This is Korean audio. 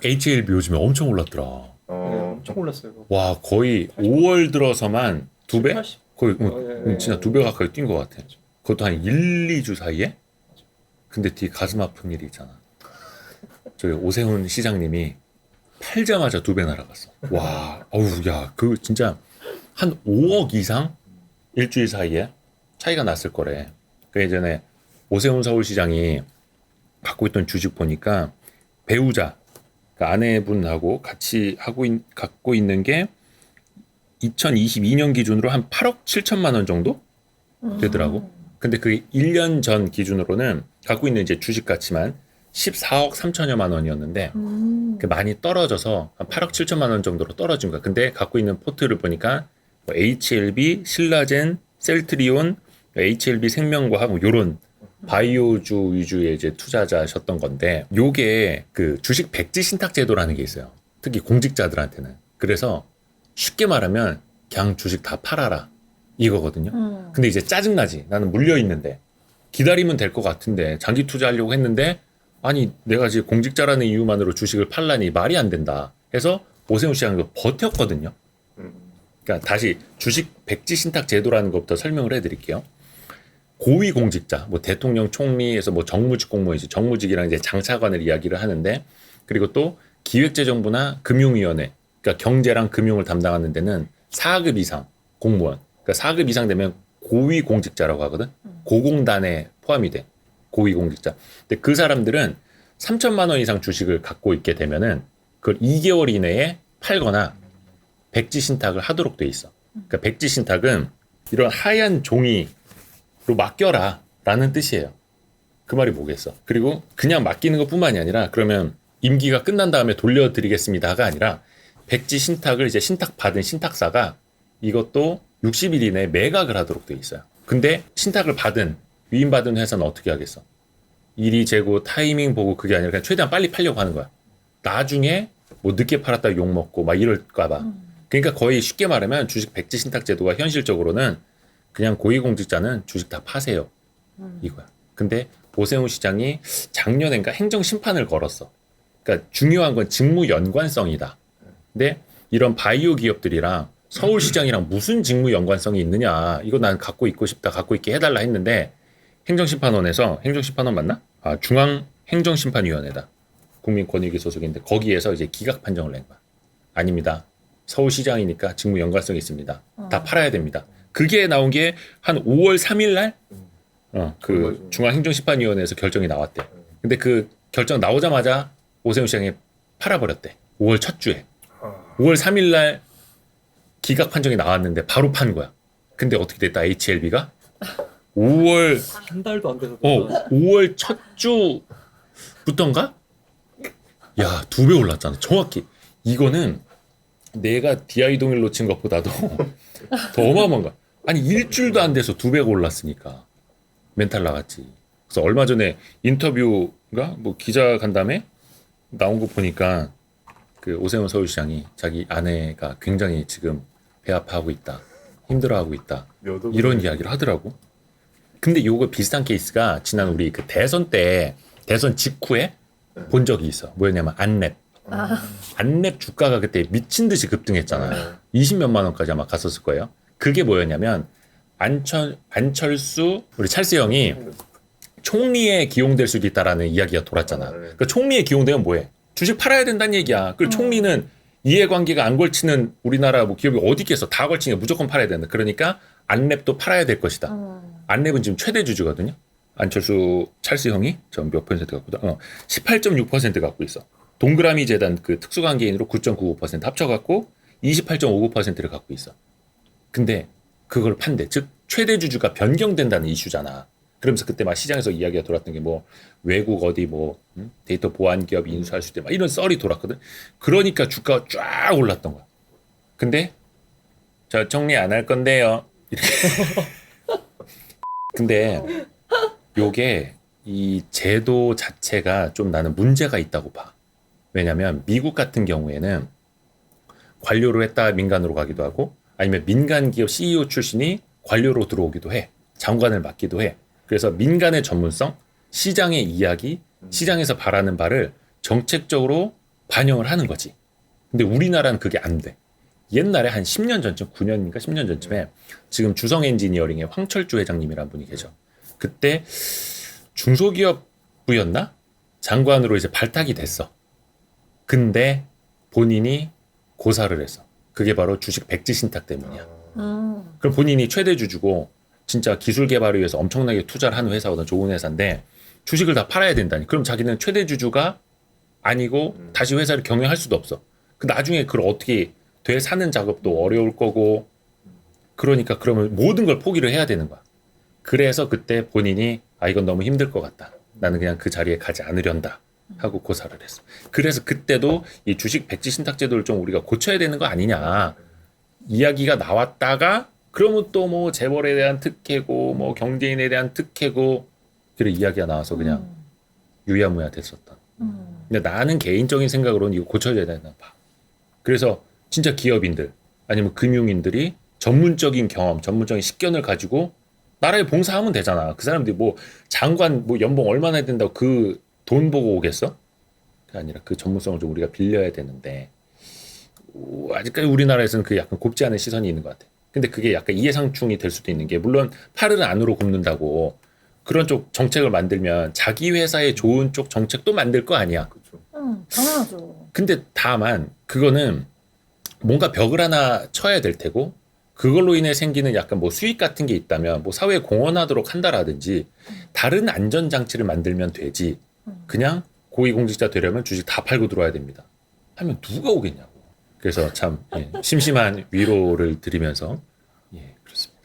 HLB 요즘에 엄청 올랐더라. 엄청 올랐어요. 와, 거의 5월 들어서만 두 배? 80? 거의 예. 진짜 두 배 가까이 뛴 것 같아. 그것도 한 1, 2주 사이에? 근데 뒤에 가슴 아픈 일이 있잖아. 저기 오세훈 시장님이 팔자마자 두 배 날아갔어. 와, 어우, 야, 그 진짜 한 5억 이상 일주일 사이에 차이가 났을 거래. 그 예전에 오세훈 서울시장이 갖고 있던 주식 보니까 배우자, 그 아내분하고 같이 갖고 있는 게 2022년 기준으로 한 8억 7천만 원 정도 되더라고. 근데 그게 1년 전 기준으로는 갖고 있는 이제 주식 가치만 14억 3천여만 원이었는데 그 많이 떨어져서 한 8억 7천만 원 정도로 떨어진 거야. 근데 갖고 있는 포트를 보니까 뭐 HLB, 신라젠, 셀트리온, HLB 생명과학 뭐 요런 바이오주 위주의 이제 투자자셨던 건데, 요게 그 주식 백지 신탁 제도라는 게 있어요. 특히 공직자들한테는. 그래서 쉽게 말하면 그냥 주식 다 팔아라 이거거든요. 근데 이제 짜증나지. 나는 물려 있는데 기다리면 될 것 같은데 장기 투자하려고 했는데 아니 내가 지금 공직자라는 이유만으로 주식을 팔라니 말이 안 된다 해서 오세훈 시장도 버텼거든요. 그러니까 다시 주식 백지 신탁 제도라는 것부터 설명을 해드릴게요. 고위 공직자, 뭐 대통령, 총리에서 뭐 정무직 공무원이지, 정무직이랑 이제 장차관을 이야기를 하는데, 그리고 또 기획재정부나 금융위원회, 그러니까 경제랑 금융을 담당하는 데는 4급 이상 공무원, 그러니까 4급 이상 되면 고위 공직자라고 하거든. 고공단에 포함이 돼. 고위 공직자. 근데 그 사람들은 3천만 원 이상 주식을 갖고 있게 되면은 그걸 2개월 이내에 팔거나 백지 신탁을 하도록 돼 있어. 그러니까 백지 신탁은 이런 하얀 종이로 맡겨라 라는 뜻이에요. 그 말이 뭐겠어. 그리고 그냥 맡기는 것뿐만이 아니라 그러면 임기가 끝난 다음에 돌려드리겠습니다가 아니라 백지 신탁을 이제 신탁받은 신탁사가 이것도 60일 이내에 매각을 하도록 돼 있어요. 근데 신탁을 위임받은 회사는 어떻게 하겠어? 일이 재고 타이밍 보고 그게 아니라 그냥 최대한 빨리 팔려고 하는 거야. 나중에 뭐 늦게 팔았다 욕먹고 막 이럴까봐. 그러니까 거의 쉽게 말하면 주식 백지 신탁 제도가 현실적으로는 그냥 고위공직자는 주식 다 파세요. 이거야. 근데 오세훈 시장이 작년엔가 행정심판을 걸었어. 그러니까 중요한 건 직무 연관성이다. 근데 이런 바이오 기업들이랑 서울시장이랑 무슨 직무 연관성이 있느냐. 이거 난 갖고 있고 싶다. 갖고 있게 해달라 했는데 행정심판원에서, 행정심판원 맞나? 아, 중앙행정심판위원회다. 국민권익위 소속인데 거기에서 이제 기각 판정을 낸 거야. 아닙니다. 서울시장이니까 직무 연관성이 있습니다. 다 팔아야 됩니다. 그게 나온 게 한 5월 3일 날, 그 중앙행정심판위원회에서 결정이 나왔대. 근데 그 결정 나오자마자 오세훈 시장이 팔아버렸대. 5월 첫 주에. 5월 3일 날 기각 판정이 나왔는데 바로 판 거야. 근데 어떻게 됐다? HLB가 5월 한 달도 안 돼서. 5월 첫 주부터인가? 야, 2배 올랐잖아. 정확히. 이거는 내가 DI 동일 놓친 것보다도 더 어마어마한 거야. 아니, 일주일도 안 돼서 2배가 올랐으니까. 멘탈 나갔지. 그래서 얼마 전에 인터뷰가 뭐 기자 간담회 나온 거 보니까 그 오세훈 서울시장이 자기 아내가 굉장히 지금 배 아파하고 있다. 힘들어하고 있다. 이런 이야기를 하더라고. 근데 요거 비슷한 케이스가 지난 우리 그 대선 직후에 본 적이 있어. 뭐였냐면 안랩. 안랩 주가가 그때 미친 듯이 급등했잖아. 20몇만 원까지 아마 갔었을 거예요. 그게 뭐였냐면 안철수 우리 찰스 형이 총리에 기용될 수도 있다라는 이야기가 돌았잖아. 그러니까 총리에 기용되면 뭐해? 주식 팔아야 된다는 얘기야. 그리고 총리는 이해관계가 안 걸치는 우리나라 뭐 기업이 어디 있겠어? 다 걸치니까 무조건 팔아야 된다. 그러니까 안랩도 팔아야 될 것이다. 안랩은 지금 최대 주주거든요. 안철수 찰스 형이 전 몇 퍼센트 갖고 있다? 18.6% 갖고 있어. 동그라미 재단 그 특수관계인으로 9.95% 합쳐갖고 28.59%를 갖고 있어. 근데 그걸 판대. 즉 최대 주주가 변경된다는 이슈잖아. 그러면서 그때 막 시장에서 이야기가 돌았던 게 뭐 외국 어디 뭐 데이터 보안 기업 인수할 수 있대 막 이런 썰이 돌았거든. 그러니까 주가가 쫙 올랐던 거야. 근데 저 정리 안 할 건데요. 이렇게. 근데 요게 이 제도 자체가 좀 나는 문제가 있다고 봐. 왜냐면 미국 같은 경우에는 관료로 했다 민간으로 가기도 하고 아니면 민간 기업 CEO 출신이 관료로 들어오기도 해. 장관을 맡기도 해. 그래서 민간의 전문성, 시장의 이야기, 시장에서 바라는 바를 정책적으로 반영을 하는 거지. 근데 우리나라는 그게 안 돼. 옛날에 한 10년 전쯤, 9년인가 10년 전쯤에 지금 주성 엔지니어링의 황철주 회장님이라는 분이 계셔. 그때 중소기업부였나? 장관으로 이제 발탁이 됐어. 근데 본인이 고사를 했어. 그게 바로 주식 백지 신탁 때문이야. 그럼 본인이 최대 주주고 진짜 기술 개발을 위해서 엄청나게 투자를 하는 회사거든. 좋은 회사인데 주식을 다 팔아야 된다니. 그럼 자기는 최대 주주가 아니고 다시 회사를 경영할 수도 없어. 그 나중에 그걸 어떻게 되사는 작업도 어려울 거고 그러니까 그러면 모든 걸 포기를 해야 되는 거야. 그래서 그때 본인이 이건 너무 힘들 것 같다. 나는 그냥 그 자리에 가지 않으련다 하고 고사를 했어. 그래서 그때도 이 주식 백지 신탁 제도를 좀 우리가 고쳐야 되는 거 아니냐 이야기가 나왔다가 그러면 또 뭐 재벌에 대한 특혜고 뭐 경제인에 대한 특혜고 그런 이야기가 나와서 그냥 유야무야 됐었던. 근데 나는 개인적인 생각으로는 이거 고쳐야 되나 봐. 그래서 진짜 기업인들 아니면 금융인들이 전문적인 경험, 전문적인 식견을 가지고 나라에 봉사하면 되잖아. 그 사람들이 뭐 장관 뭐 연봉 얼마나 해야 된다고 그 돈 보고 오겠어? 그게 아니라 그 전문성을 좀 우리가 빌려야 되는데 아직까지 우리나라에서는 그 약간 곱지 않은 시선이 있는 것 같아. 근데 그게 약간 이해상충이 될 수도 있는 게 물론 팔을 안으로 굽는다고 그런 쪽 정책을 만들면 자기 회사에 좋은 쪽 정책도 만들 거 아니야. 그렇죠. 당연하죠. 근데 다만 그거는 뭔가 벽을 하나 쳐야 될 테고 그걸로 인해 생기는 약간 뭐 수익 같은 게 있다면 뭐 사회에 공헌하도록 한다라든지 다른 안전장치를 만들면 되지 그냥 고위공직자 되려면 주식 다 팔고 들어와야 됩니다 하면 누가 오겠냐고. 그래서 참 심심한 위로를 드리면서 그렇습니다.